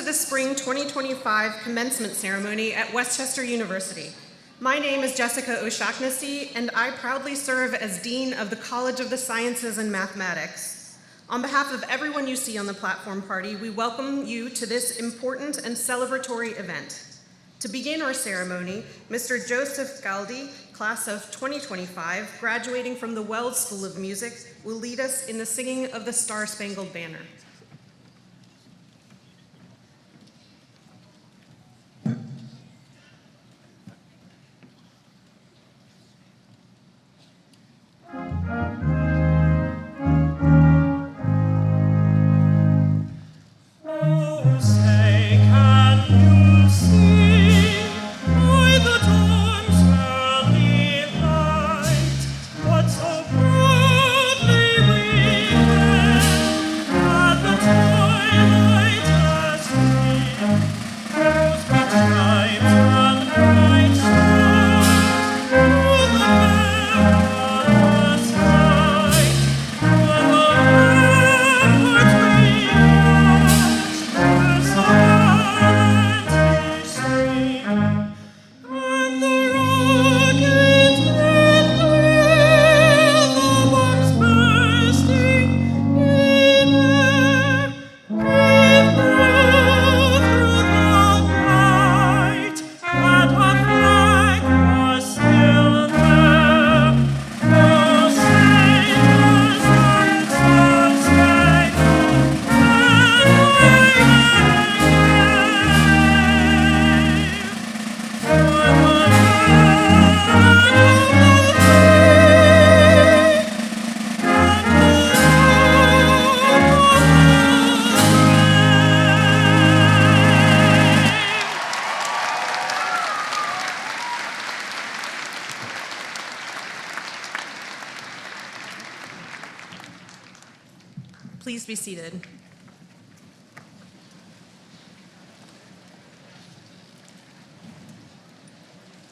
the Spring 2025 Commencement Ceremony at Westchester University. My name is Jessica O'Shaughnessy, and I proudly serve as Dean of the College of the Sciences and Mathematics. On behalf of everyone you see on the platform party, we welcome you to this important and celebratory event. To begin our ceremony, Mr. Joseph Galdi, class of 2025, graduating from the Wells School of Music, will lead us in the singing of the Star-Spangled Banner. Please be seated.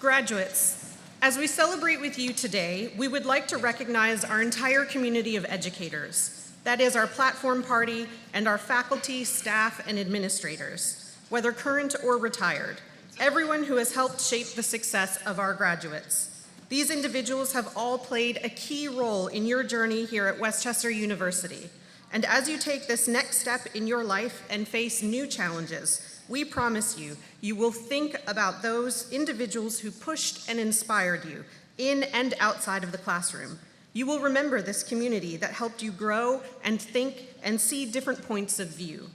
Graduates, as we celebrate with you today, we would like to recognize our entire community of educators. That is our platform party and our faculty, staff, and administrators, whether current or retired, everyone who has helped shape the success of our graduates. These individuals have all played a key role in your journey here at Westchester University. And as you take this next step in your life and face new challenges, we promise you, you will think about those individuals who pushed and inspired you in and outside of the classroom. You will remember this community that helped you grow and think and see different points of view.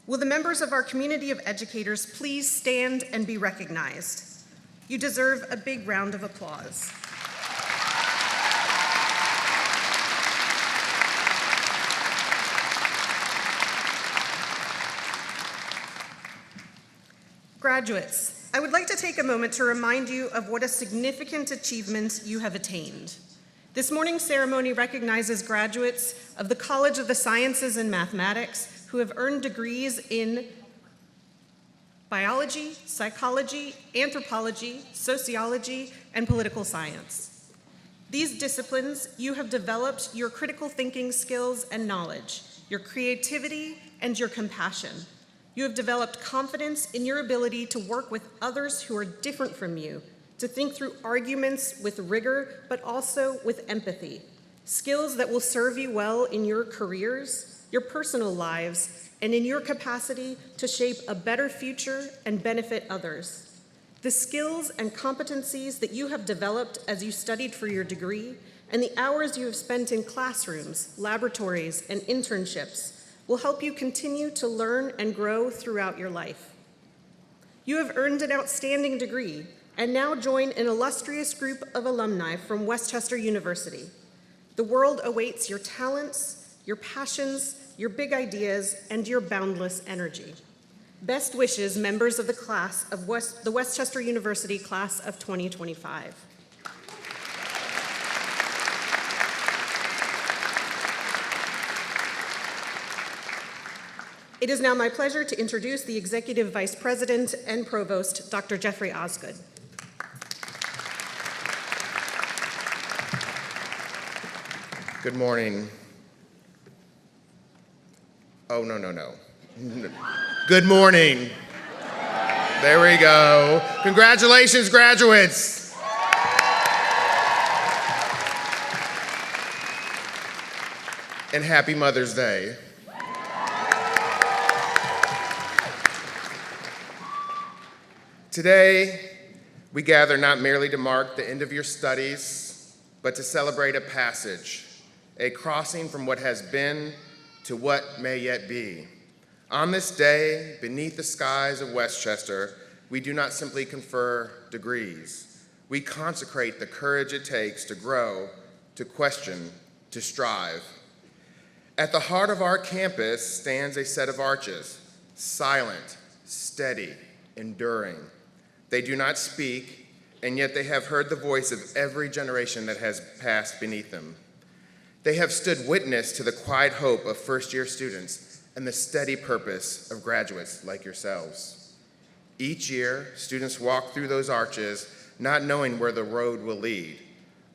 Will the members of our community of educators please stand and be recognized? You deserve a big round of applause. Graduates, I would like to take a moment to remind you of what a significant achievement you have attained. This morning's ceremony recognizes graduates of the College of the Sciences and Mathematics who have earned degrees in biology, psychology, anthropology, sociology, and political science. These disciplines, you have developed your critical thinking skills and knowledge, your creativity, and your compassion. You have developed confidence in your ability to work with others who are different from you, to think through arguments with rigor, but also with empathy, skills that will serve you well in your careers, your personal lives, and in your capacity to shape a better future and benefit others. The skills and competencies that you have developed as you studied for your degree, and the hours you have spent in classrooms, laboratories, and internships will help you continue to learn and grow throughout your life. You have earned an outstanding degree and now join an illustrious group of alumni from Westchester University. The world awaits your talents, your passions, your big ideas, and your boundless energy. Best wishes, members of the class of the Westchester University class of 2025. It is now my pleasure to introduce the Executive Vice President and Provost, Dr. Jeffrey Osgood. Good morning. Oh, no. Good morning. There we go. Congratulations, graduates. And happy Mother's Day. Today, we gather not merely to mark the end of your studies, but to celebrate a passage, a crossing from what has been to what may yet be. On this day, beneath the skies of Westchester, we do not simply confer degrees. We consecrate the courage it takes to grow, to question, to strive. At the heart of our campus stands a set of arches, silent, steady, enduring. They do not speak, and yet they have heard the voice of every generation that has passed beneath them. They have stood witness to the quiet hope of first-year students and the steady purpose of graduates like yourselves. Each year, students walk through those arches not knowing where the road will lead,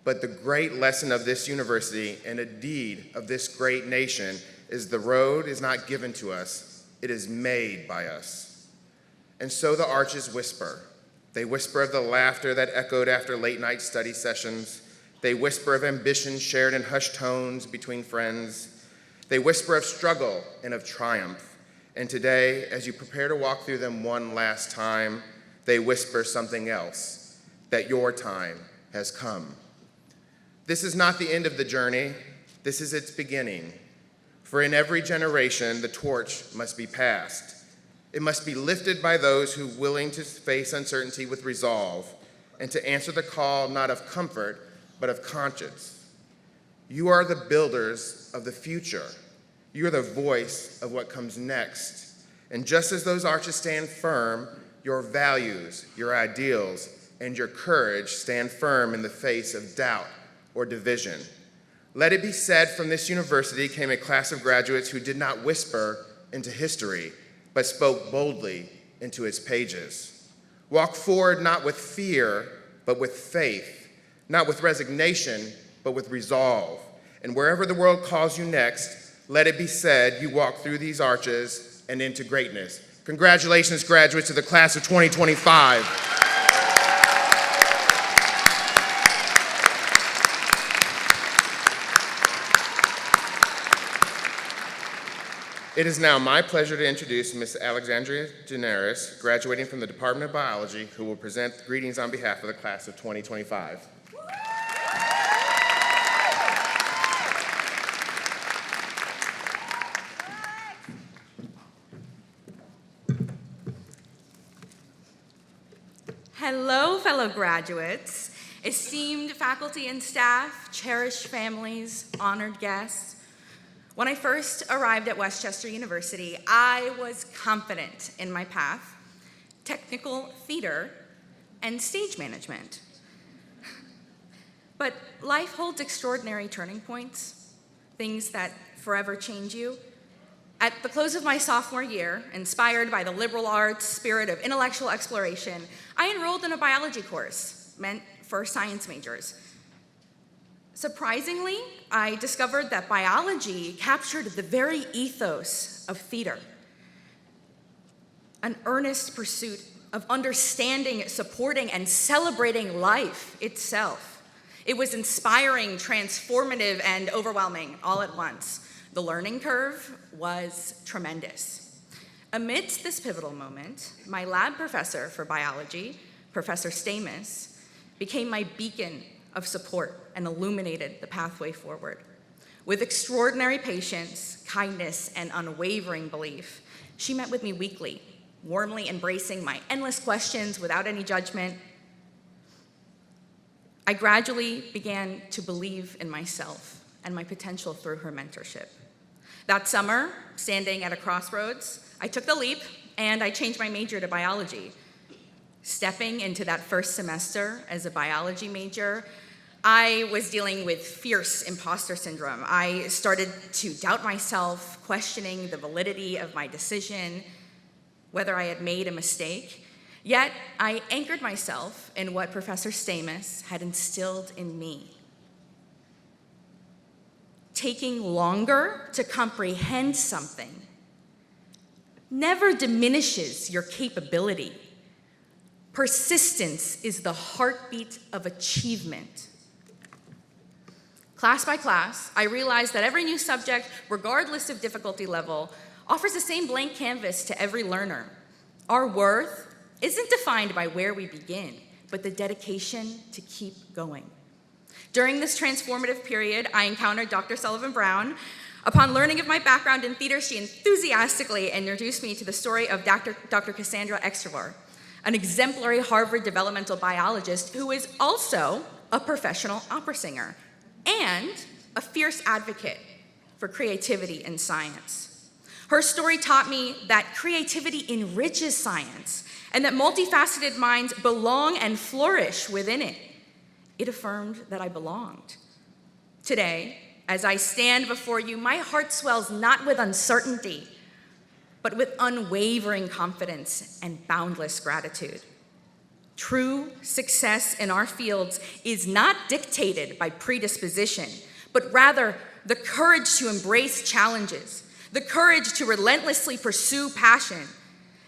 but the great lesson of this university and indeed of this great nation is the road is not given to us, it is made by us. And so the arches whisper. They whisper of the laughter that echoed after late-night study sessions. They whisper of ambition shared in hushed tones between friends. They whisper of struggle and of triumph. And today, as you prepare to walk through them one last time, they whisper something else, that your time has come. This is not the end of the journey, this is its beginning. For in every generation, the torch must be passed. It must be lifted by those who are willing to face uncertainty with resolve and to answer the call not of comfort, but of conscience. You are the builders of the future. You are the voice of what comes next. And just as those arches stand firm, your values, your ideals, and your courage stand firm in the face of doubt or division. Let it be said, from this university came a class of graduates who did not whisper into history, but spoke boldly into its pages. Walk forward not with fear, but with faith, not with resignation, but with resolve. And wherever the world calls you next, let it be said you walk through these arches and into greatness. Congratulations, graduates of the class of 2025. It is now my pleasure to introduce Ms. Alexandria Generis, graduating from the Department of Biology, who will present greetings on behalf of the class of 2025. Hello, fellow graduates, esteemed faculty and staff, cherished families, honored guests. When I first arrived at Westchester University, I was confident in my path, technical theater, and stage management. But life holds extraordinary turning points, things that forever change you. At the close of my sophomore year, inspired by the liberal arts spirit of intellectual exploration, I enrolled in a biology course meant for science majors. Surprisingly, I discovered that biology captured the very ethos of theater, an earnest pursuit of understanding, supporting, and celebrating life itself. It was inspiring, transformative, and overwhelming all at once. The learning curve was tremendous. Amidst this pivotal moment, my lab professor for biology, Professor Stamus, became my beacon of support and illuminated the pathway forward. With extraordinary patience, kindness, and unwavering belief, she met with me weekly, warmly embracing my endless questions without any judgment. I gradually began to believe in myself and my potential through her mentorship. That summer, standing at a crossroads, I took the leap and I changed my major to biology. Stepping into that first semester as a biology major, I was dealing with fierce imposter syndrome. I started to doubt myself, questioning the validity of my decision, whether I had made a mistake. Yet, I anchored myself in what Professor Stamus had instilled in me. Taking longer to comprehend something never diminishes your capability. Persistence is the heartbeat of achievement. Class by class, I realized that every new subject, regardless of difficulty level, offers the same blank canvas to every learner. Our worth isn't defined by where we begin, but the dedication to keep going. During this transformative period, I encountered Dr. Sullivan Brown. Upon learning of my background in theater, she enthusiastically introduced me to the story of Dr. Cassandra Exterler, an exemplary Harvard developmental biologist who is also a professional opera singer and a fierce advocate for creativity in science. Her story taught me that creativity enriches science and that multifaceted minds belong and flourish within it. It affirmed that I belonged. Today, as I stand before you, my heart swells not with uncertainty, but with unwavering confidence and boundless gratitude. True success in our fields is not dictated by predisposition, but rather the courage to embrace challenges, the courage to relentlessly pursue passion,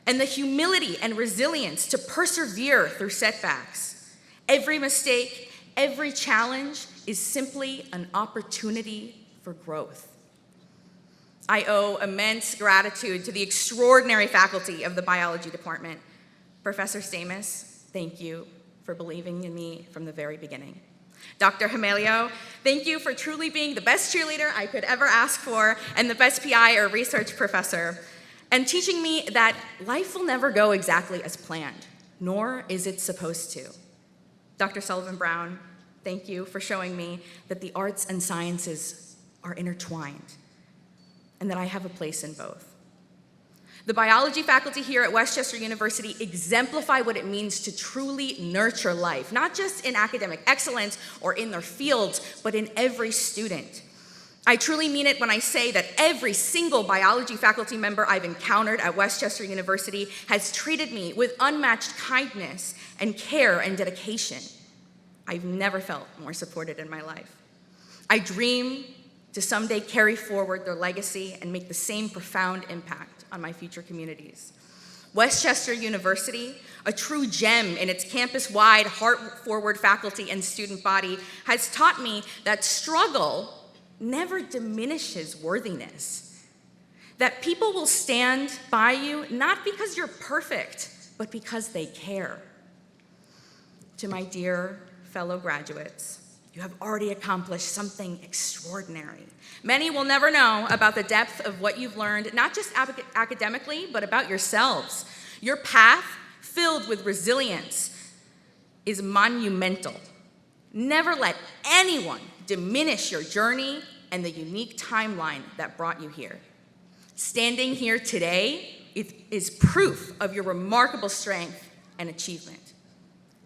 and the humility and resilience to persevere through setbacks. Every mistake, every challenge is simply an opportunity for growth. I owe immense gratitude to the extraordinary faculty of the biology department. Professor Stamus, thank you for believing in me from the very beginning. Dr. Jamelio, thank you for truly being the best cheerleader I could ever ask for and the best PI or research professor, and teaching me that life will never go exactly as planned, nor is it supposed to. Dr. Sullivan Brown, thank you for showing me that the arts and sciences are intertwined and that I have a place in both. The biology faculty here at Westchester University exemplify what it means to truly nurture life, not just in academic excellence or in their fields, but in every student. I truly mean it when I say that every single biology faculty member I've encountered at Westchester University has treated me with unmatched kindness and care and dedication. I've never felt more supported in my life. I dream to someday carry forward their legacy and make the same profound impact on my future communities. Westchester University, a true gem in its campus-wide, heart-forward faculty and student body, has taught me that struggle never diminishes worthiness. That people will stand by you not because you're perfect, but because they care. To my dear fellow graduates, you have already accomplished something extraordinary. Many will never know about the depth of what you've learned, not just academically, but about yourselves. Your path, filled with resilience, is monumental. Never let anyone diminish your journey and the unique timeline that brought you here. Standing here today is proof of your remarkable strength and achievement.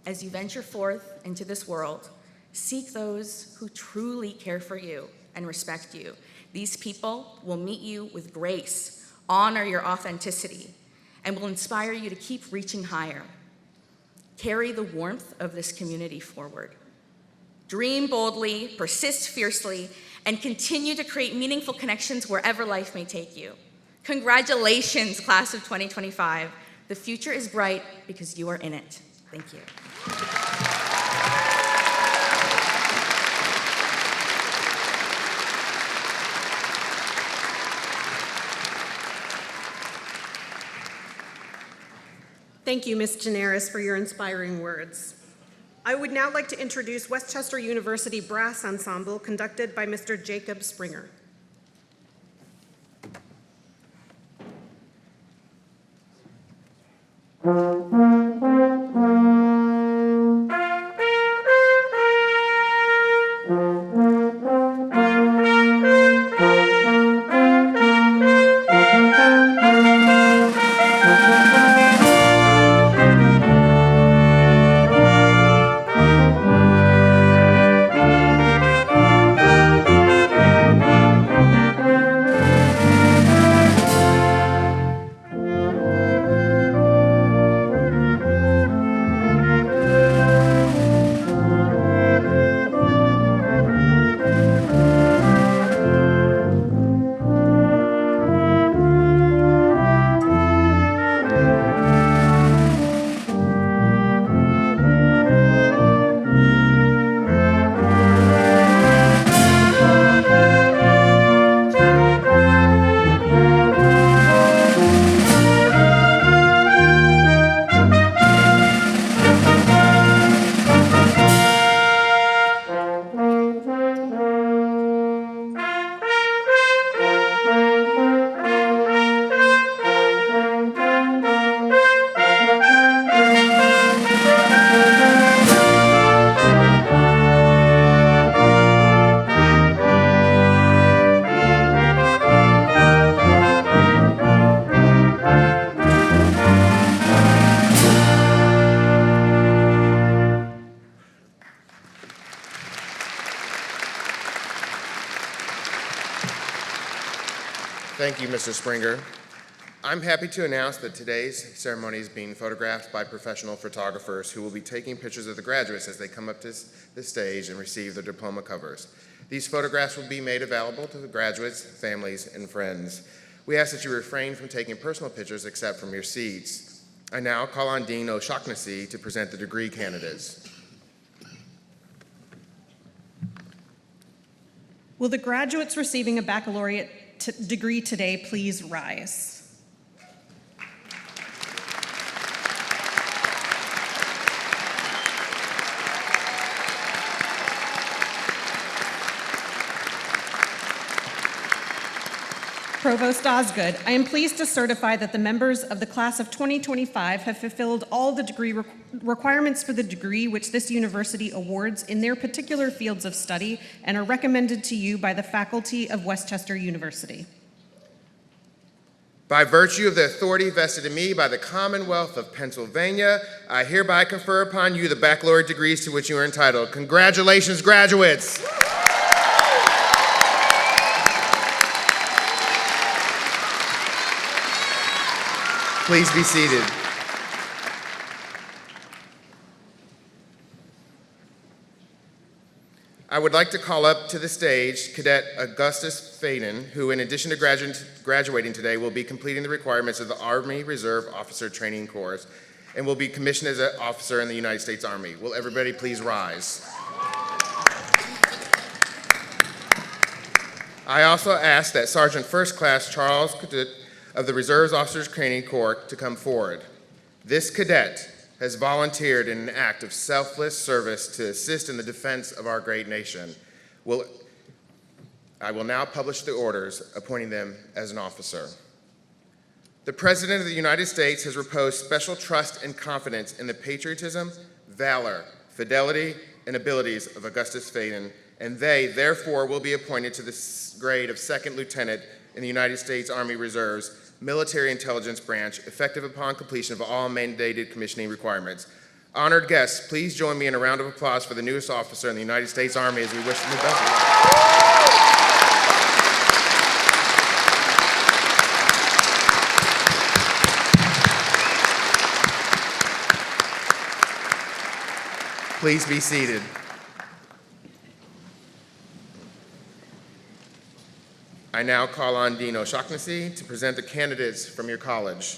As you venture forth into this world, seek those who truly care for you and respect you. These people will meet you with grace, honor your authenticity, and will inspire you to keep reaching higher. Carry the warmth of this community forward. Dream boldly, persist fiercely, and continue to create meaningful connections wherever life may take you. Congratulations, class of 2025. The future is bright because you are in it. Thank you. Thank you, Ms. Generis, for your inspiring words. I would now like to introduce Westchester University Brass Ensemble, conducted by Mr. Jacob Springer. Thank you, Mr. Springer. I'm happy to announce that today's ceremony is being photographed by professional photographers who will be taking pictures of the graduates as they come up to the stage and receive their diploma covers. These photographs will be made available to the graduates, families, and friends. We ask that you refrain from taking personal pictures except from your seats. I now call on Dean O'Shaughnessy to present the degree candidates. Will the graduates receiving a baccalaureate degree today please rise? Provost Osgood, I am pleased to certify that the members of the class of 2025 have fulfilled all the degree requirements for the degree which this university awards in their particular fields of study and are recommended to you by the faculty of Westchester University. By virtue of the authority vested in me by the Commonwealth of Pennsylvania, I hereby confer upon you the baccalaureate degrees to which you are entitled. Congratulations, graduates! Please be seated. I would like to call up to the stage Cadet Augustus Faden, who in addition to graduating today will be completing the requirements of the Army Reserve Officer Training Course and will be commissioned as an officer in the United States Army. Will everybody please rise? I also ask that Sergeant First Class Charles Cadet of the Reserve Officers Training Corps to come forward. This cadet has volunteered in an act of selfless service to assist in the defense of our great nation. I will now publish the orders appointing them as an officer. The President of the United States has reposed special trust and confidence in the patriotism, valor, fidelity, and abilities of Augustus Faden, and they, therefore, will be appointed to the grade of Second Lieutenant in the United States Army Reserve's Military Intelligence Branch, effective upon completion of all mandated commissioning requirements. Honored guests, please join me in a round of applause for the newest officer in the United States Army as we wish them the best of luck. Please be seated. I now call on Dean O'Shaughnessy to present the candidates from your college.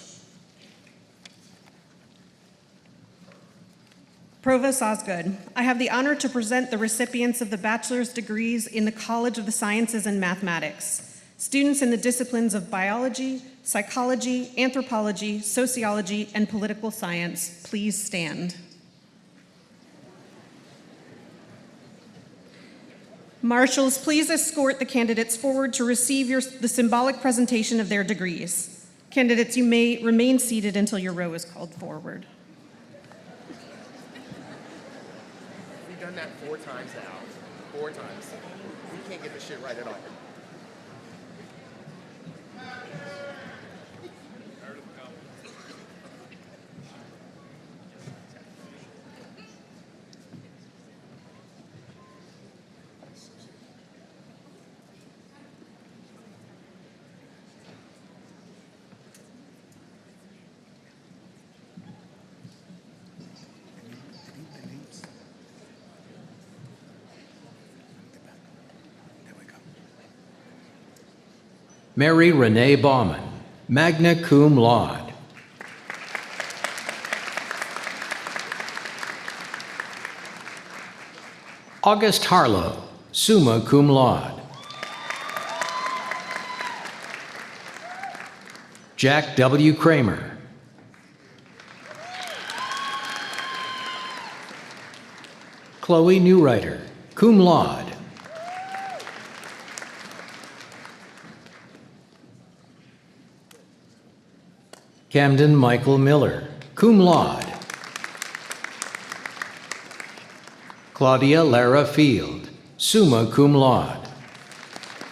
Provost Osgood, I have the honor to present the recipients of the bachelor's degrees in the College of the Sciences and Mathematics. Students in the disciplines of biology, psychology, anthropology, sociology, and political science, please stand. Marshals, please escort the candidates forward to receive the symbolic presentation of their degrees. Candidates, you may remain seated until your row is called forward. We've done that 4 times now. 4 times. We can't get this shit right at all. Mary Renee Baumann, magna cum laude. August Harlow, summa cum laude. Jack W. Kramer. Chloe Newreiter, cum laude. Camden Michael Miller, cum laude. Claudia Lara Field, summa cum laude.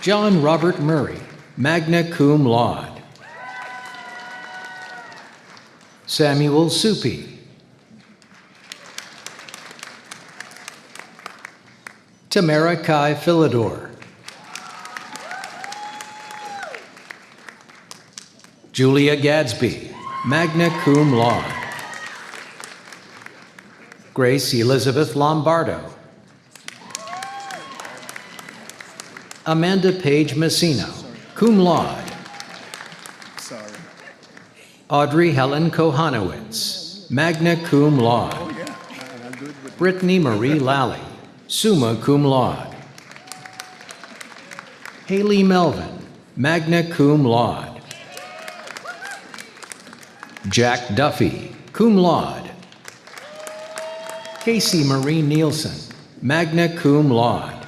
John Robert Murray, magna cum laude. Samuel Suppi. Tamara Kai Philidor. Julia Gadsby, magna cum laude. Grace Elizabeth Lombardo. Amanda Page Messino, cum laude. Sorry. Audrey Helen Kohanowitz, magna cum laude. Oh, yeah. I'm good with Brittany Marie Lally, summa cum laude. Haley Melvin, magna cum laude. Jack Duffy, cum laude. Casey Marie Nielsen, magna cum laude.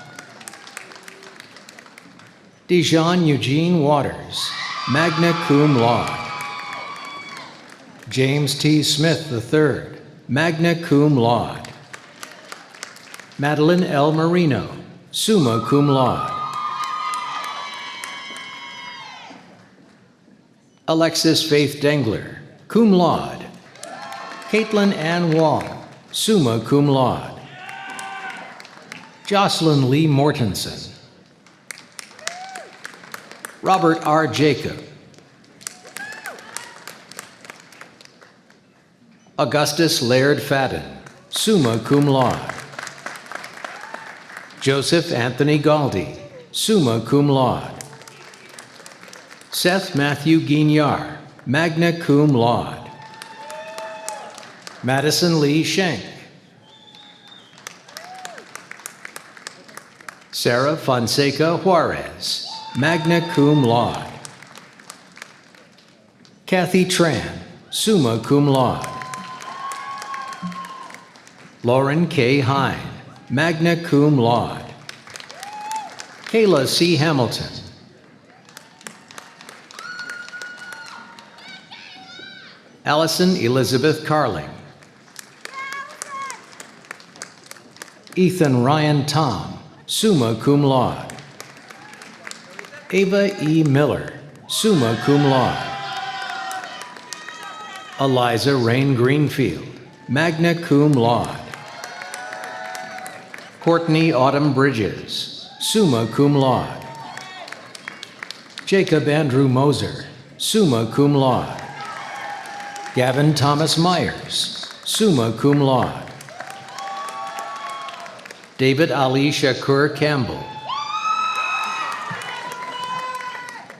Dijon Eugene Waters, magna cum laude. James T. Smith III, magna cum laude. Madeline L. Marino, summa cum laude. Alexis Faith Dengler, cum laude. Caitlin Ann Wall, summa cum laude. Jocelyn Lee Mortensen. Robert R. Jacob. Augustus Laird Fadden, summa cum laude. Joseph Anthony Galdi, summa cum laude. Seth Matthew Guignard, magna cum laude. Madison Lee Schenk. Sarah Fonseca Juarez, magna cum laude. Kathy Tran, summa cum laude. Lauren K. Hine, magna cum laude. Kayla C. Hamilton. Allison Elizabeth Carling. Ethan Ryan Tom, summa cum laude. Ava E. Miller, summa cum laude. Eliza Rain Greenfield, magna cum laude. Courtney Autumn Bridges, summa cum laude. Jacob Andrew Moser, summa cum laude. Gavin Thomas Myers, summa cum laude. David Ali Shakur Campbell.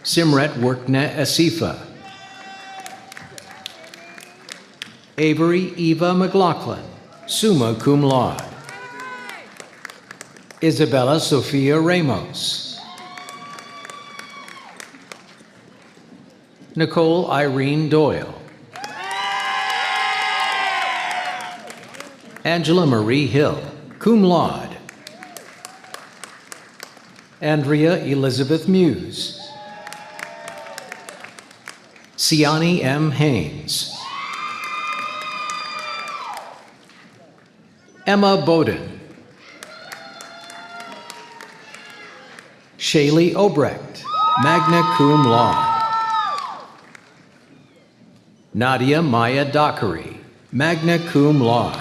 Simret Workna Asifa. Avery Eva McLaughlin, summa cum laude. Isabella Sofia Ramos. Nicole Irene Doyle. Angela Marie Hill, cum laude. Andrea Elizabeth Muse. Siani M. Haynes. Emma Bowden. Shaylee Obrecht, magna cum laude. Nadia Maya Dockery, magna cum laude.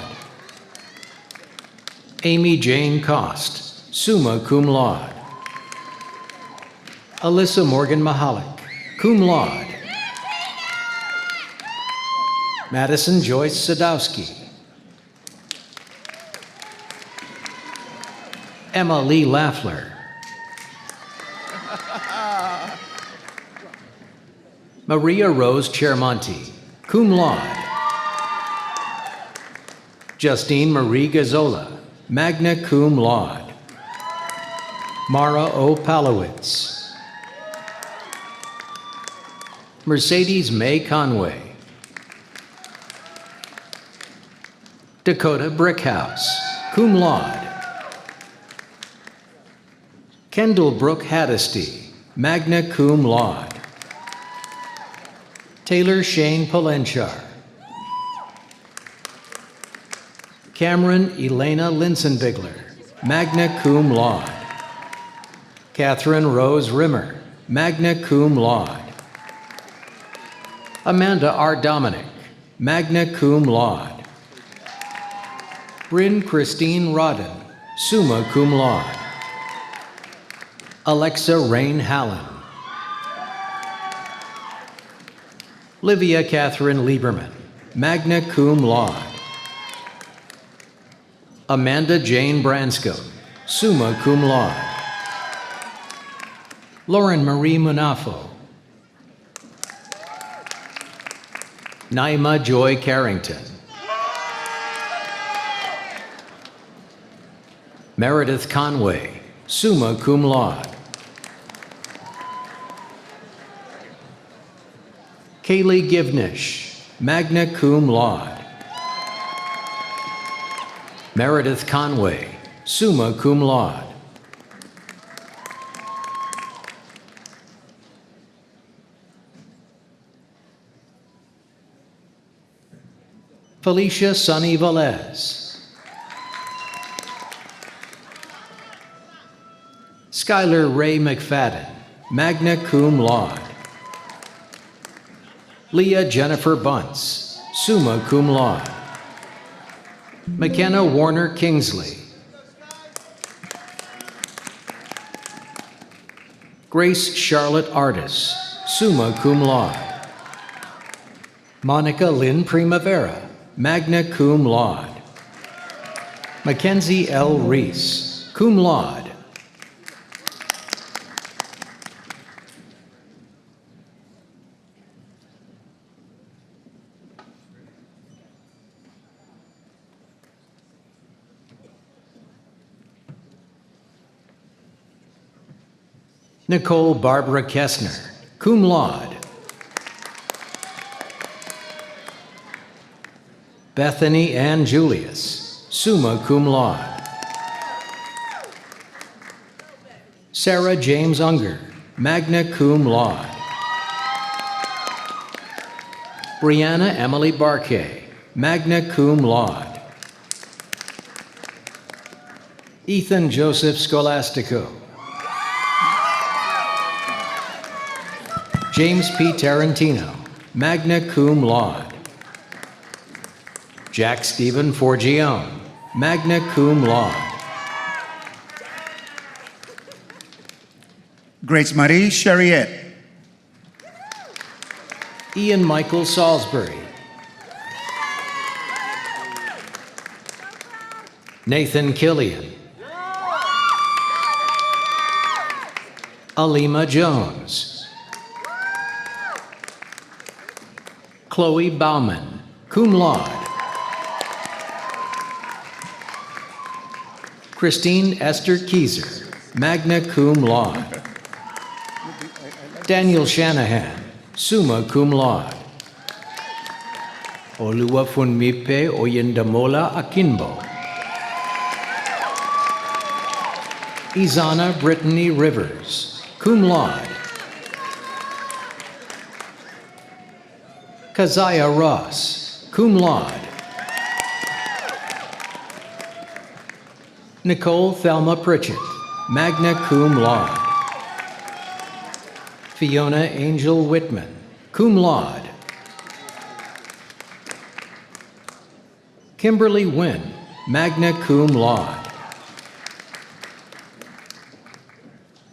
Amy Jane Cost, summa cum laude. Alyssa Morgan Mahalik, cum laude. Madison Joyce Sadowski. Emma Lee Laffler. Maria Rose Chermonti, cum laude. Justine Marie Gazzola, magna cum laude. Mara O. Palowitz. Mercedes May Conway. Dakota Brickhouse, cum laude. Kendall Brooke Haddisty, magna cum laude. Taylor Shane Polenchar. Cameron Elena Linsenbigler, magna cum laude. Catherine Rose Rimmer, magna cum laude. Amanda R. Dominic, magna cum laude. Bryn Christine Rodden, summa cum laude. Alexa Rain Hallen. Livia Catherine Lieberman, magna cum laude. Amanda Jane Branscombe, summa cum laude. Lauren Marie Munafo. Naima Joy Carrington. Meredith Conway, summa cum laude. Kaylee Givnish, magna cum laude. Meredith Conway, summa cum laude. Felicia Sunny Velez. Skylar Ray McFadden, magna cum laude. Leah Jennifer Bunce, summa cum laude. McKenna Warner Kingsley. Grace Charlotte Artis, summa cum laude. Monica Lynn Primavera, magna cum laude. Mackenzie L. Reese, cum laude. Nicole Barbara Kessner, cum laude. Bethany Ann Julius, summa cum laude. Sarah James Unger, magna cum laude. Brianna Emily Barkay, magna cum laude. Ethan Joseph Scolastico. James P. Tarantino, magna cum laude. Jack Stephen Forgione, magna cum laude. Grace Marie Chariot. Ian Michael Salisbury. Nathan Killian. Alima Jones. Chloe Bauman, cum laude. Christine Esther Kieser, magna cum laude. Daniel Shanahan, summa cum laude. Oluwafunmipe Oyendamola Akinbo. Izana Brittany Rivers, cum laude. Keziah Ross, cum laude. Nicole Thelma Pritchett, magna cum laude. Fiona Angel Whitman, cum laude. Kimberly Wynn, magna cum laude.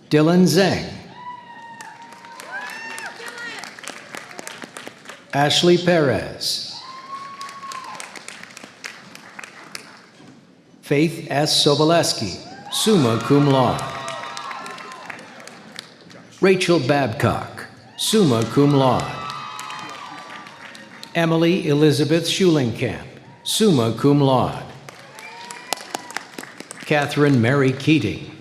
Dylan Zhang. Ashley Perez. Faith S. Soboleski, summa cum laude. Rachel Babcock, summa cum laude. Emily Elizabeth Schulingkamp, summa cum laude. Catherine Mary Keating.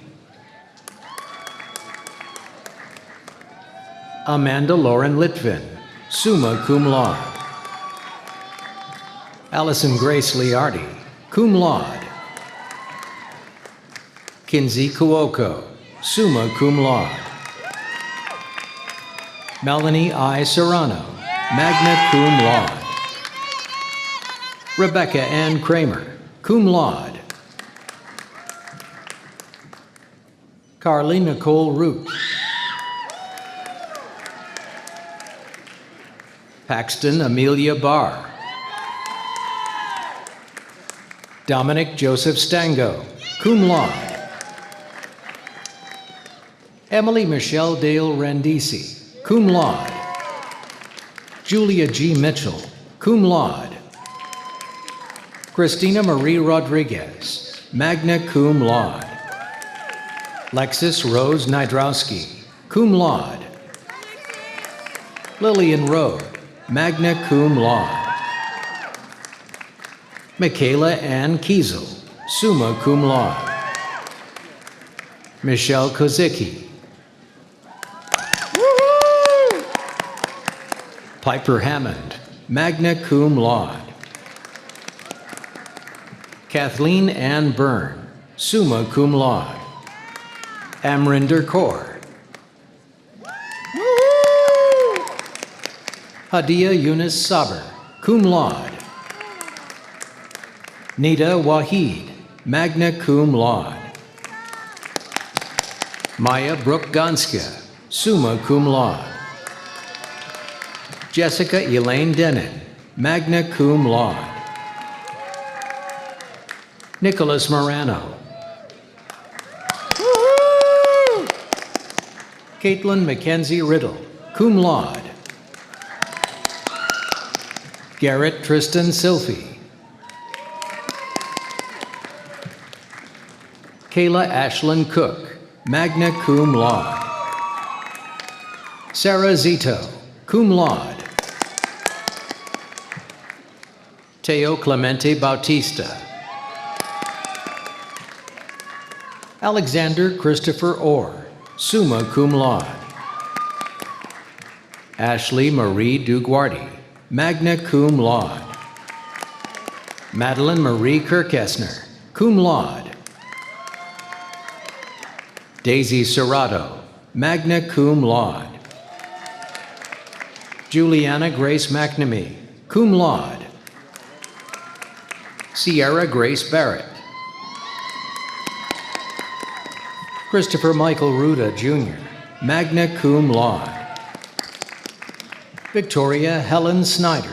Amanda Lauren Litvin, summa cum laude. Allison Grace Liardi, cum laude. Kinsey Kuoko, summa cum laude. Melanie I. Serrano, magna cum laude. Rebecca Ann Kramer, cum laude. Carly Nicole Root. Paxton Amelia Barr. Dominic Joseph Stango, cum laude. Emily Michelle Dale Randisi, cum laude. Julia G. Mitchell, cum laude. Christina Marie Rodriguez, magna cum laude. Lexis Rose Nydrowski, cum laude. Lillian Rode, magna cum laude. Michaela Ann Kiesel, summa cum laude. Michelle Kozicki. Piper Hammond, magna cum laude. Kathleen Ann Byrne, summa cum laude. Amrinder Kaur. Hadia Yunus Saber, cum laude. Nita Wahid, magna cum laude. Maya Brooke Ganska, summa cum laude. Jessica Elaine Denon, magna cum laude. Nicholas Morano. Caitlin Mackenzie Riddle, cum laude. Garrett Tristan Silphy. Kayla Ashlyn Cook, magna cum laude. Sarah Zito, cum laude. Teo Clemente Bautista. Alexander Christopher Orr, summa cum laude. Ashley Marie Duguardi, magna cum laude. Madeline Marie Kirkesner, cum laude. Daisy Serrato, magna cum laude. Juliana Grace McNamee, cum laude. Sierra Grace Barrett. Christopher Michael Ruda, Jr., magna cum laude. Victoria Helen Snyder.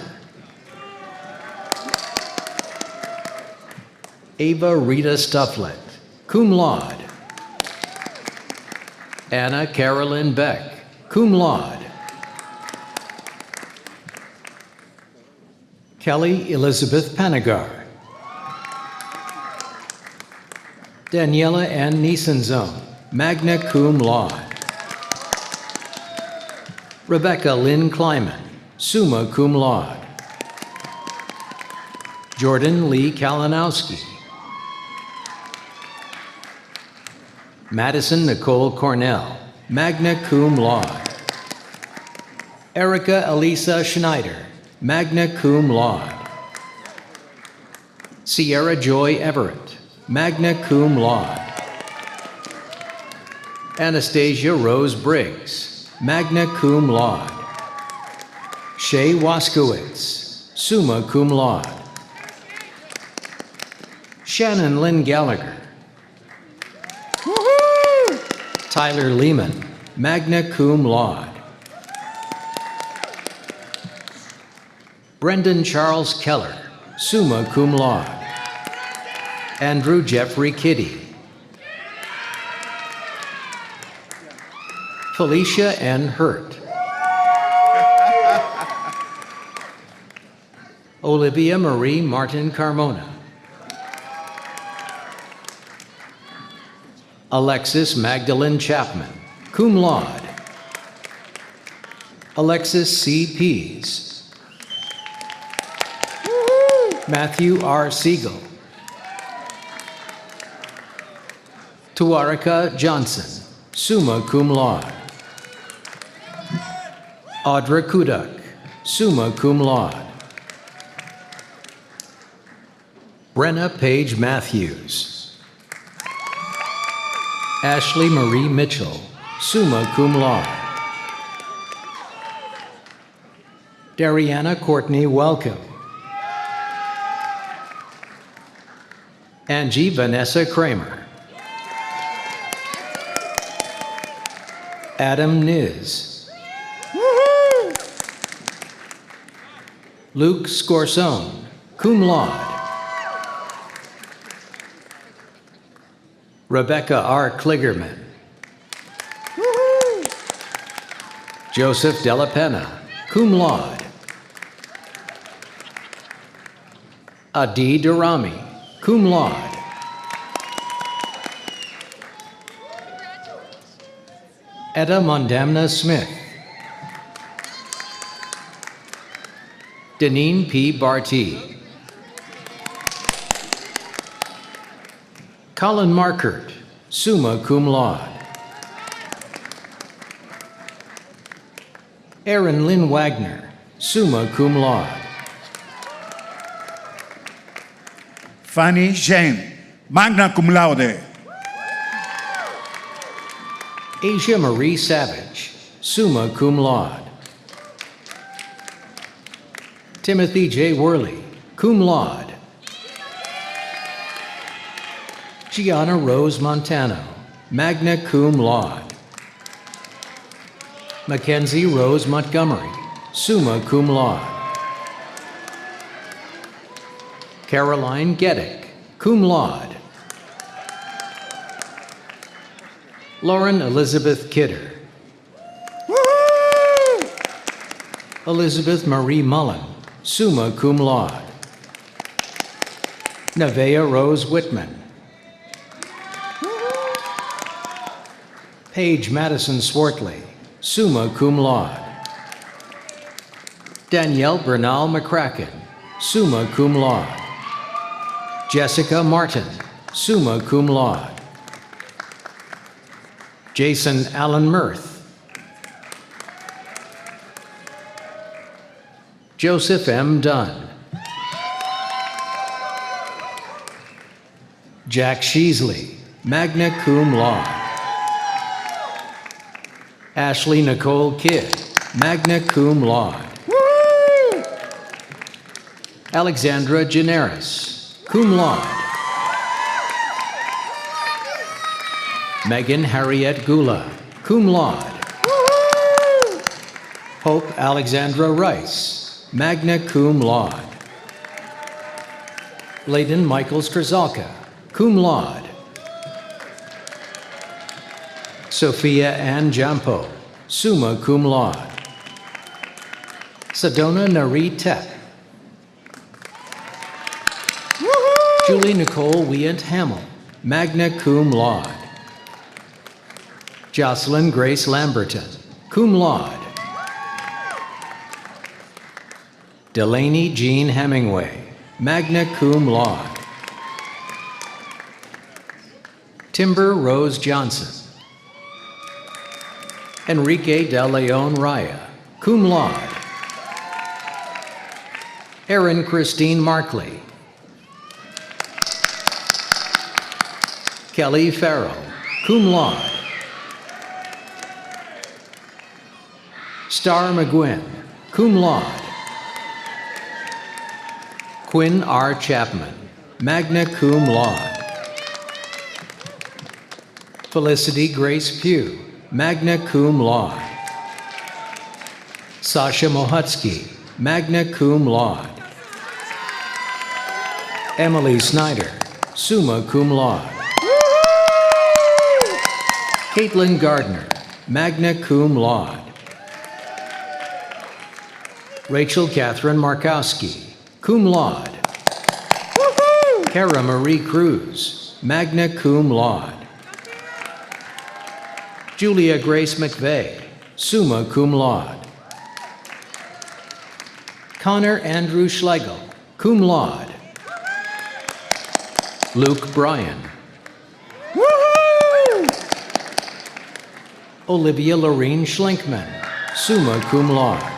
Ava Rita Stufflet, cum laude. Anna Carolyn Beck, cum laude. Kelly Elizabeth Panagar. Daniela Ann Niesenzone, magna cum laude. Rebecca Lynn Kleiman, summa cum laude. Jordan Lee Kalinowski. Madison Nicole Cornell, magna cum laude. Erica Elisa Schneider, magna cum laude. Sierra Joy Everett, magna cum laude. Anastasia Rose Briggs, magna cum laude. Shay Waskowitz, summa cum laude. Shannon Lynn Gallagher. Tyler Lehman, magna cum laude. Brendan Charles Keller, summa cum laude. Andrew Jeffrey Kitty. Felicia N. Hurt. Olivia Marie Martin Carmona. Alexis Magdalene Chapman, cum laude. Alexis C. Pease. Matthew R. Siegel. Tuarika Johnson, summa cum laude. Audra Kudak, summa cum laude. Brenna Page Matthews. Ashley Marie Mitchell, summa cum laude. Dariana Courtney Welcome. Angie Vanessa Kramer. Adam Niz. Luke Scorsone, cum laude. Rebecca R. Kligerman. Joseph Della Pena, cum laude. Adi Durrami, cum laude. Etta Mondamna Smith. Deneen P. Barty. Colin Markert, summa cum laude. Erin Lynn Wagner, summa cum laude. Fanny Zhang, magna cum laude. Asia Marie Savage, summa cum laude. Timothy J. Worley, cum laude. Gianna Rose Montano, magna cum laude. Mackenzie Rose Montgomery, summa cum laude. Caroline Geddick, cum laude. Lauren Elizabeth Kidder. Elizabeth Marie Mullen, summa cum laude. Nevaeh Rose Whitman. Paige Madison Swartley, summa cum laude. Danielle Bernal McCracken, summa cum laude. Jessica Martin, summa cum laude. Jason Allen Mirth. Joseph M. Dunn. Jack Sheasley, magna cum laude. Ashley Nicole Kidd, magna cum laude. Alexandra Generis, cum laude. Megan Harriet Gula, cum laude. Hope Alexandra Rice, magna cum laude. Layden Michael Strzelka, cum laude. Sophia Ann Jampo, summa cum laude. Sedona Nari Tep. Julie Nicole Weant Hamill, magna cum laude. Jocelyn Grace Lamberton, cum laude. Delaney Jean Hemingway, magna cum laude. Timber Rose Johnson. Enrique de Leon Raya, cum laude. Erin Christine Markley. Kelly Farrell, cum laude. Star McGuinn, cum laude. Quinn R. Chapman, magna cum laude. Felicity Grace Pugh, magna cum laude. Sasha Mohutsky, magna cum laude. Emily Snyder, summa cum laude. Caitlin Gardner, magna cum laude. Rachel Catherine Markowski, cum laude. Kara Marie Cruz, magna cum laude. Julia Grace McVeigh, summa cum laude. Connor Andrew Schlegel, cum laude. Luke Bryan. Olivia Lorene Schlinkman, summa cum laude.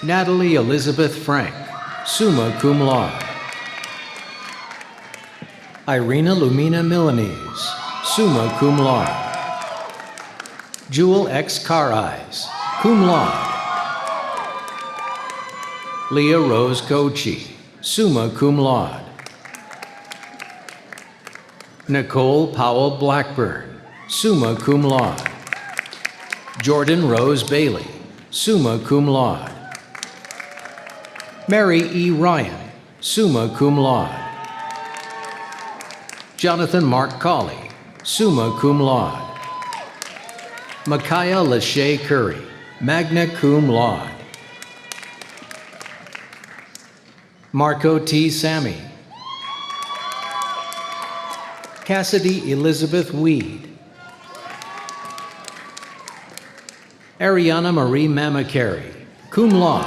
Natalie Elizabeth Frank, summa cum laude. Irina Lumina Milanese, summa cum laude. Jewel X Car-Eyes, cum laude. Leah Rose Kochi, summa cum laude. Nicole Powell Blackburn, summa cum laude. Jordan Rose Bailey, summa cum laude. Mary E. Ryan, summa cum laude. Jonathan Mark Colley, summa cum laude. Micaiah Lachey Curry, magna cum laude. Marco T. Sammy, Cassidy Elizabeth Weed, Ariana Marie Mamacari, cum laude.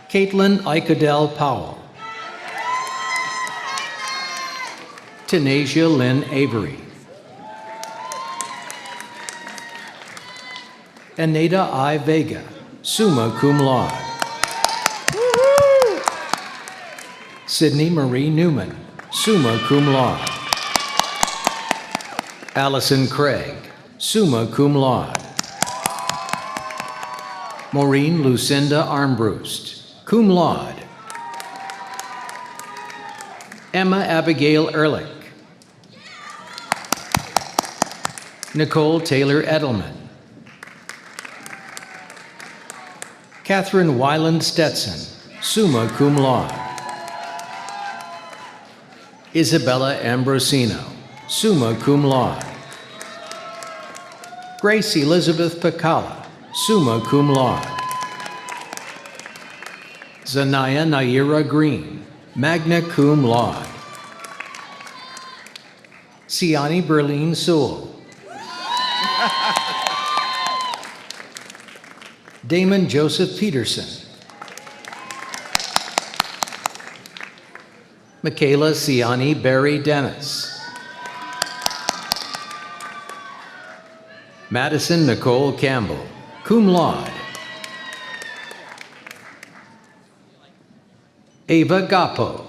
Caitlin Icadel Powell, Tanasia Lynn Avery, Aneda I. Vega, summa cum laude. Sydney Marie Newman, summa cum laude. Allison Craig, summa cum laude. Maureen Lucinda Armbrust, cum laude. Emma Abigail Ehrlich, Nicole Taylor Edelman, Catherine Weiland Stetson, summa cum laude. Isabella Ambrosino, summa cum laude. Grace Elizabeth Pacala, summa cum laude. Zanaya Naira Green, magna cum laude. Siani Berlin Sewell, Damon Joseph Peterson, Michaela Siani Barry Dennis, Madison Nicole Campbell, cum laude. Ava Gapo,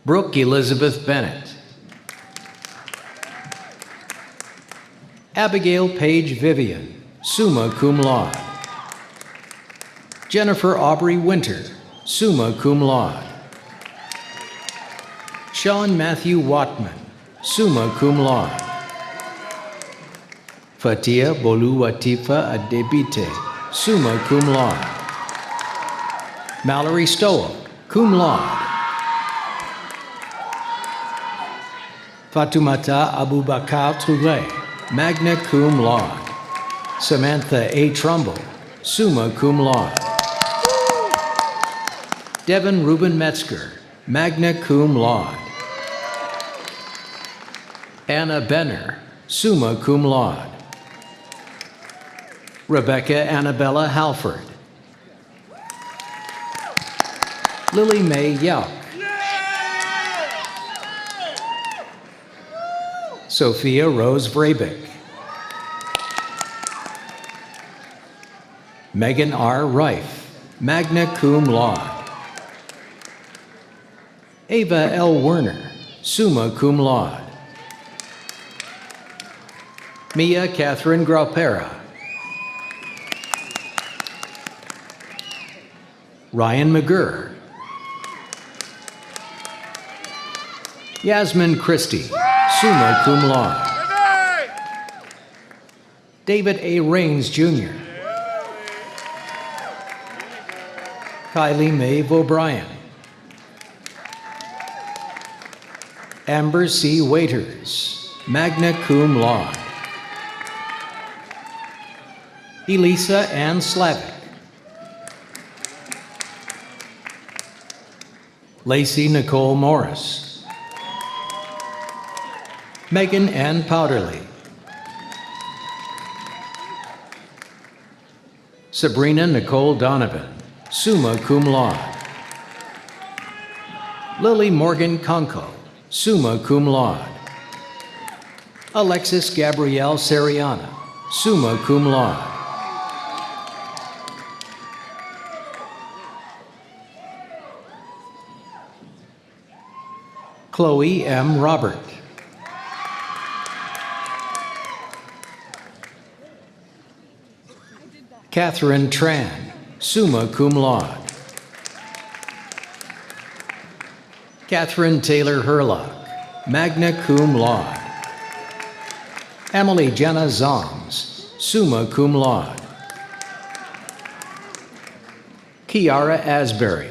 Brooke Elizabeth Bennett, Abigail Page Vivian, summa cum laude. Jennifer Aubrey Winter, summa cum laude. Sean Matthew Watman, summa cum laude. Fatia Boluwatifa Adebite, summa cum laude. Mallory Stowell, cum laude. Fatumata Abubakar Touré, magna cum laude. Samantha A. Trumbull, summa cum laude. Devin Ruben Metzger, magna cum laude. Anna Benner, summa cum laude. Rebecca Annabella Halford, Lily Mae Yauk, Sophia Rose Vrabeck, Megan R. Reif, magna cum laude. Ava L. Werner, summa cum laude. Mia Catherine Graupera, Ryan McGurr, Yasmin Christie, summa cum laude. David A. Raines, Jr., Kylie Mae O'Brien, Amber C. Waiters, magna cum laude. Elisa Ann Slavic, Lacey Nicole Morris, Megan Ann Powderly, Sabrina Nicole Donovan, summa cum laude. Lily Morgan Conco, summa cum laude. Alexis Gabrielle Seriana, summa cum laude. Chloe M. Robert, Catherine Tran, summa cum laude. Catherine Taylor Herlock, magna cum laude. Emily Jenna Zongs, summa cum laude. Kiara Asbury,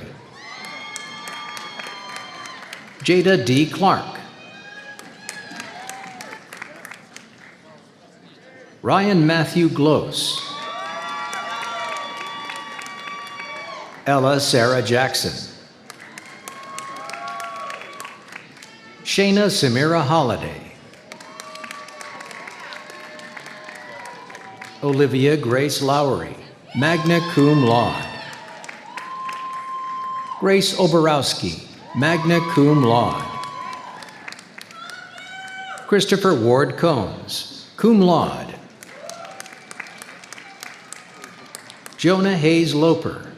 Jada D. Clark, Ryan Matthew Gloss, Ella Sarah Jackson. Shayna Samira Holiday. Olivia Grace Lowry, magna cum laude. Grace Oborowski, magna cum laude. Christopher Ward Combs, cum laude. Jonah Hayes Loper.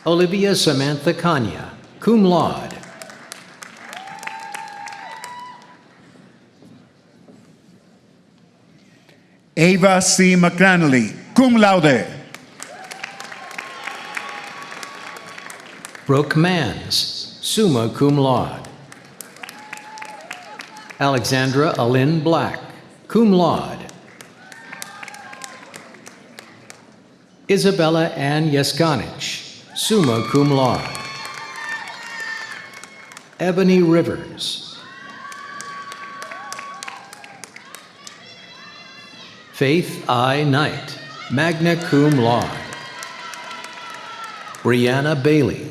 Olivia Samantha Kanya, cum laude. Ava C. McCranley, cum laude. Brooke Mans, summa cum laude. Alexandra Alyn Black, cum laude. Isabella Ann Yeskanich, summa cum laude. Ebony Rivers. Faith I. Knight, magna cum laude. Brianna Bailey.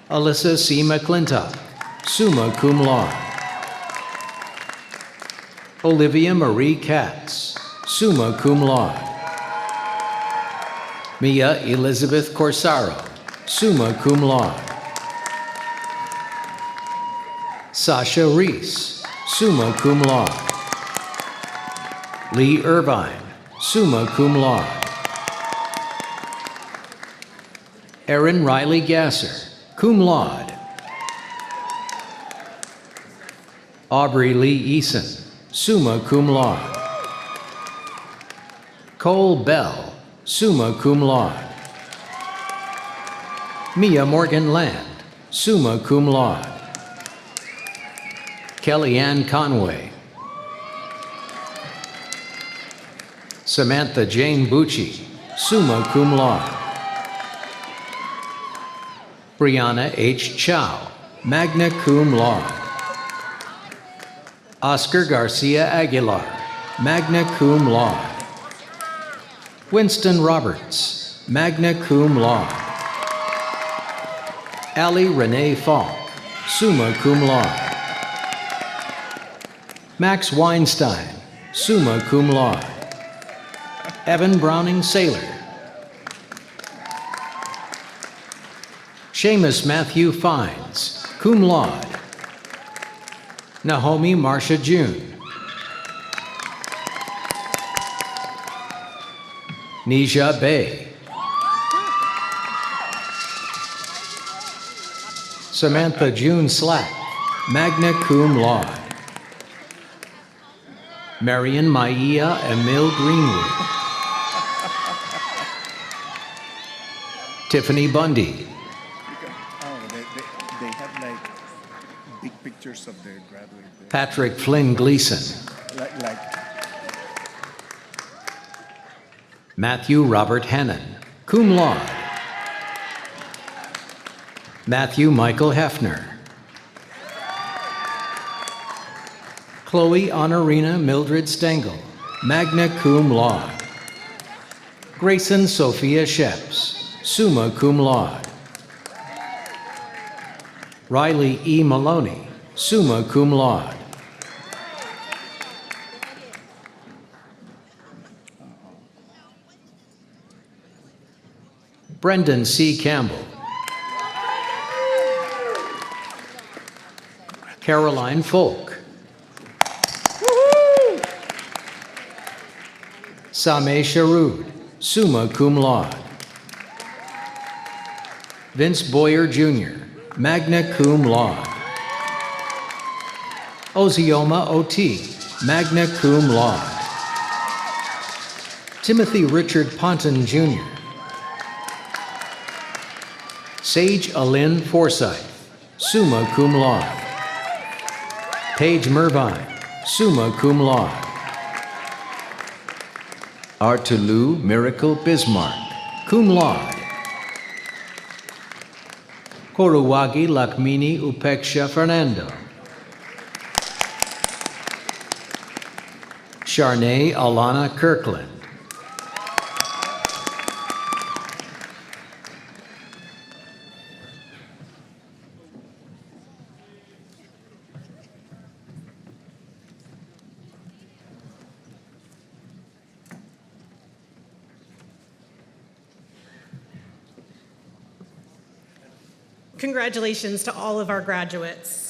Alyssa C. McClintock, summa cum laude. Olivia Marie Katz, summa cum laude. Mia Elizabeth Corsaro, summa cum laude. Sasha Reese, summa cum laude. Lee Irvine, summa cum laude. Erin Riley Gasser, cum laude. Aubrey Lee Eason, summa cum laude. Cole Bell, summa cum laude. Mia Morgan Land, summa cum laude. Kellyanne Conway. Samantha Jane Bucci, summa cum laude. Brianna H. Chow, magna cum laude. Oscar Garcia Aguilar, magna cum laude. Winston Roberts, magna cum laude. Allie Renee Falk, summa cum laude. Max Weinstein, summa cum laude. Evan Browning Saylor. Seamus Matthew Fines, cum laude. Naomi Marcia June. Nisha Bay. Samantha June Slack, magna cum laude. Marion Maia Emil Greenwood. Tiffany Bundy. They have like big pictures of their graduate. Patrick Flynn Gleason. Like Matthew Robert Hannon, cum laude. Matthew Michael Hefner. Chloe Honorina Mildred Stengel, magna cum laude. Grayson Sophia Sheps, summa cum laude. Riley E. Maloney, summa cum laude. Brendan C. Campbell. Caroline Folk. Sameh Sharud, summa cum laude. Vince Boyer Jr., magna cum laude. Ozioma O.T., magna cum laude. Timothy Richard Ponton Jr. Sage Alyn Forsyth, summa cum laude. Paige Mervine, summa cum laude. Artulu Miracle Bismarck, cum laude. Koruwagi Lakmini Upeksha Fernando. Sharnae Alana Kirkland. Congratulations to all of our graduates.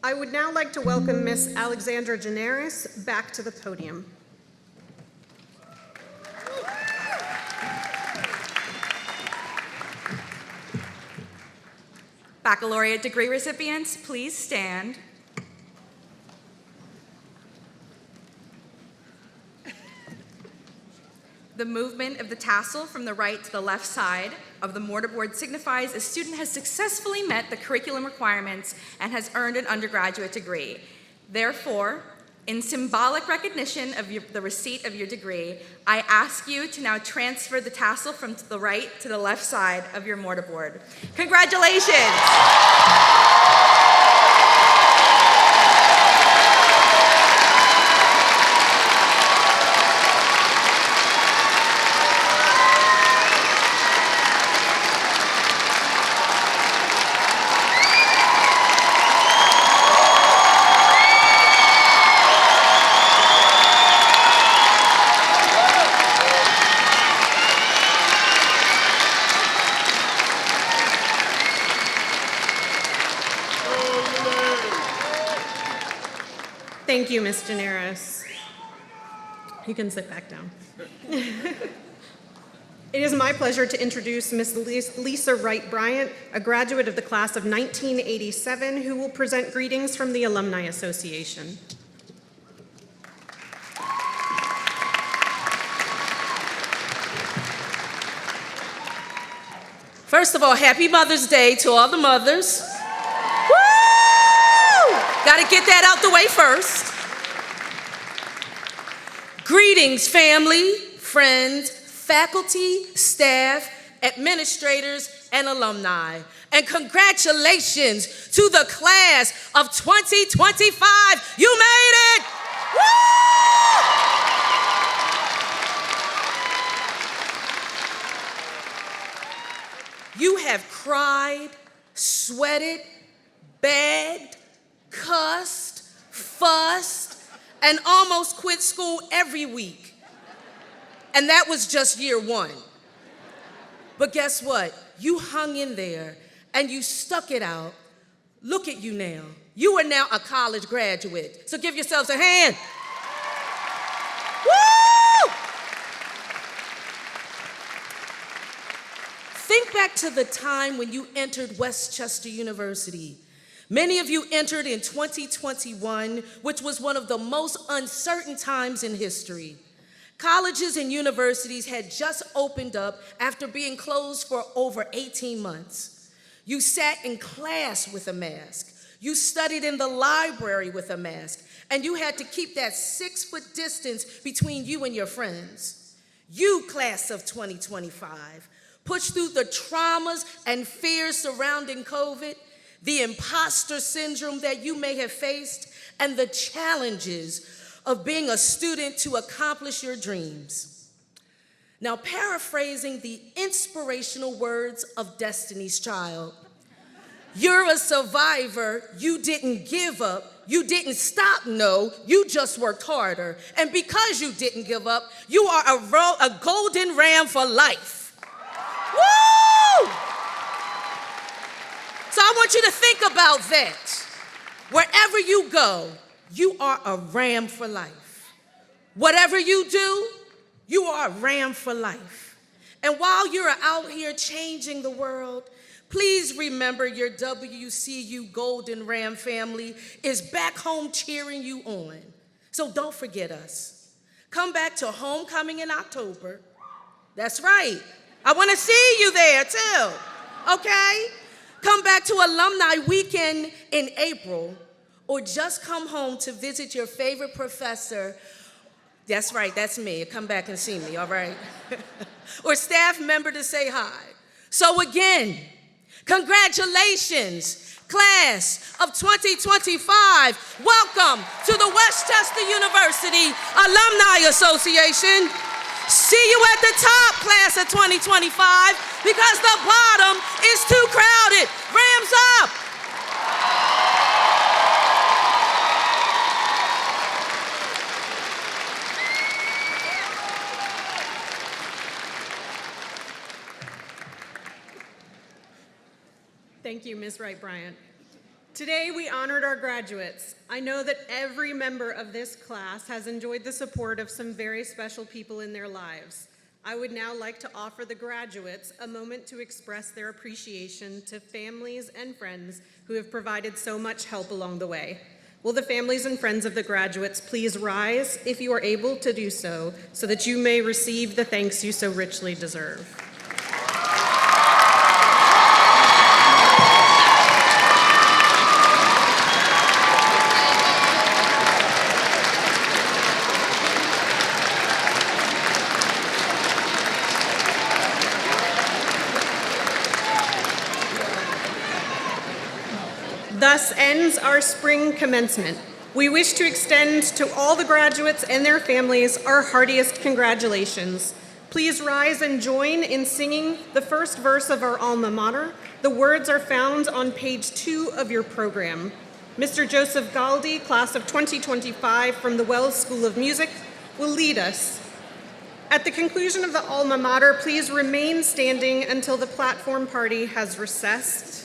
I would now like to welcome Miss Alexandra Generis back to the podium. Baccalaureate degree recipients, please stand. The movement of the tassel from the right to the left side of the mortarboard signifies a student has successfully met the curriculum requirements and has earned an undergraduate degree. Therefore, in symbolic recognition of the receipt of your degree, I ask you to now transfer the tassel from the right to the left side of your mortarboard. Congratulations! Thank you, Ms. Generis. You can sit back down. It is my pleasure to introduce Ms. Lisa Wright Bryant, a graduate of the class of 1987, who will present greetings from the Alumni Association. First of all, happy Mother's Day to all the mothers. Woo! Got to get that out the way first. Greetings, family, friends, faculty, staff, administrators, and alumni. And congratulations to the class of 2025. You made it! Woo! You have cried, sweated, begged, cussed, fussed, and almost quit school every week. And that was just year one. But guess what? You hung in there and you stuck it out. Look at you now. You are now a college graduate. So give yourselves a hand. Woo! Think back to the time when you entered Westchester University. Many of you entered in 2021, which was one of the most uncertain times in history. Colleges and universities had just opened up after being closed for over 18 months. You sat in class with a mask. You studied in the library with a mask. And you had to keep that 6-foot distance between you and your friends. You, class of 2025, pushed through the traumas and fears surrounding COVID, the imposter syndrome that you may have faced, and the challenges of being a student to accomplish your dreams. Now, paraphrasing the inspirational words of Destiny's Child, you're a survivor, you didn't give up, you didn't stop, no, you just worked harder. And because you didn't give up, you are a golden ram for life. Woo! So I want you to think about that. Wherever you go, you are a ram for life. Whatever you do, you are a ram for life. And while you're out here changing the world, please remember your WCU Golden Ram family is back home cheering you on. So don't forget us. Come back to homecoming in October. That's right. I want to see you there too, okay? Come back to Alumni Weekend in April. or just come home to visit your favorite professor, that's right, that's me, come back and see me, all right? Or staff member to say hi. So again, congratulations, class of 2025. Welcome to the Westchester University Alumni Association. See you at the top, class of 2025, because the bottom is too crowded. Rams up. Thank you, Ms. Wright-Bryant. Today, we honored our graduates. I know that every member of this class has enjoyed the support of some very special people in their lives. I would now like to offer the graduates a moment to express their appreciation to families and friends who have provided so much help along the way. Will the families and friends of the graduates please rise, if you are able to do so that you may receive the thanks you so richly deserve. Thus ends our spring commencement. We wish to extend to all the graduates and their families our heartiest congratulations. Please rise and join in singing the first verse of our alma mater. The words are found on page 2 of your program. Mr. Joseph Galdi, class of 2025 from the Wells School of Music, will lead us. At the conclusion of the alma mater, please remain standing until the platform party has recessed.